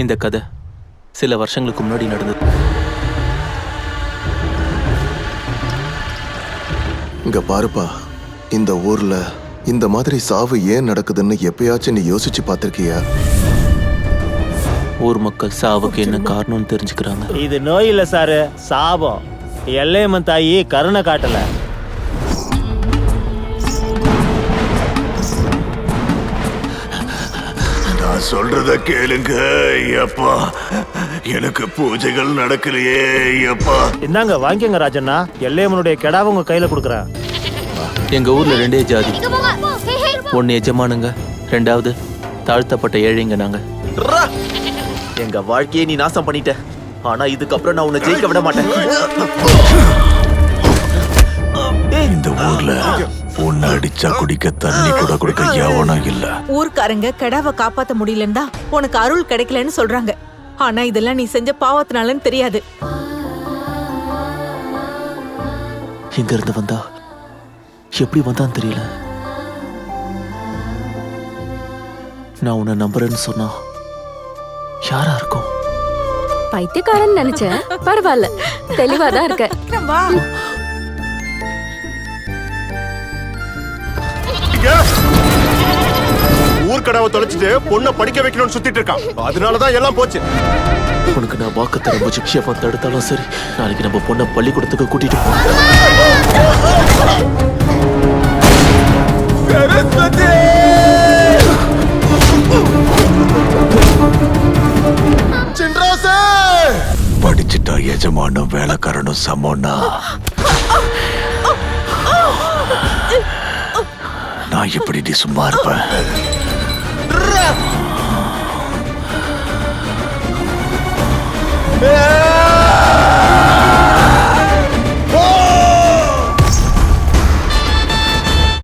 இந்த கதை சில வருஷங்களுக்கு முன்னாடி நடந்தது. இங்க பாருப்பா, இந்த ஊர்ல இந்த மாதிரி சாவு ஏன் நடக்குதுன்னு எப்பயாச்சும் நீ யோசிச்சு பார்த்திருக்கியா? ஊர் மக்கள் சாவுக்கு என்ன காரணம்னு தெரிஞ்சுக்கிறாங்க. இது நோய் இல்ல சாரு, சாபம். எல்லையம்மன் தாயி கருணை காட்டல. நான் சொல்றத கேளுங்க ஐயப்பா. எனக்கு பூஜைகள் நடக்கலையே ஐயப்பா. இந்தாங்க வாங்கிங்க ராஜண்ணா, எல்லையம்மனுடைய கெடாவை உங்க கையில கொடுக்குறேன். எங்க ஊர்ல 2 ஜாதி. 1 எஜமானுங்க, 2வது தாழ்த்தப்பட்ட ஏழைங்க நாங்க. எங்க வாழ்க்கையை நீ நாசம் பண்ணிட்ட. ஆனா இதுக்கப்புறம் நான் உன்னை ஜெயிக்க விட மாட்டேன். இந்த ஊர்ல உன்னை அடிச்சா குடிக்க தண்ணி கூட குடிக்க எவனும் இல்ல. ஊர்க்காரங்க கெடாவை காப்பாத்த முடியலன்னா உனக்கு அருள் கிடைக்கலன்னு சொல்றாங்க. ஆனா இதெல்லாம் நீ செஞ்ச பாவத்தினாலன்னு தெரியாது. இங்க இருந்து வந்தா எப்படி வந்தான்னு தெரியல. நான் உன்னை நம்புறேன்னு சொன்னா யாரா இருக்கும்? பைத்தியக்காரன் நினைச்சேன், பரவாயில்ல, தெளிவாதான் இருக்க. வா. ஊர்க்கடாவை தொலைச்சிட்டு பொண்ணை படிக்க வைக்கணும்னு சுத்திட்டு இருக்கான். அதனாலதான் எல்லாம் போச்சு. உனக்கு நான் வாக்கு தர முயற்சியவன் தடுத்தாலும் சரி, நாளைக்கு நம்ம பொண்ணை பள்ளிக்கூடத்துக்கு கூட்டிட்டு போறோம். படிச்சுட்டா எஜமானும் வேலைக்காரனும் சமோன்னா நான் எப்படி சும்மா இருப்பேன்? ஏய்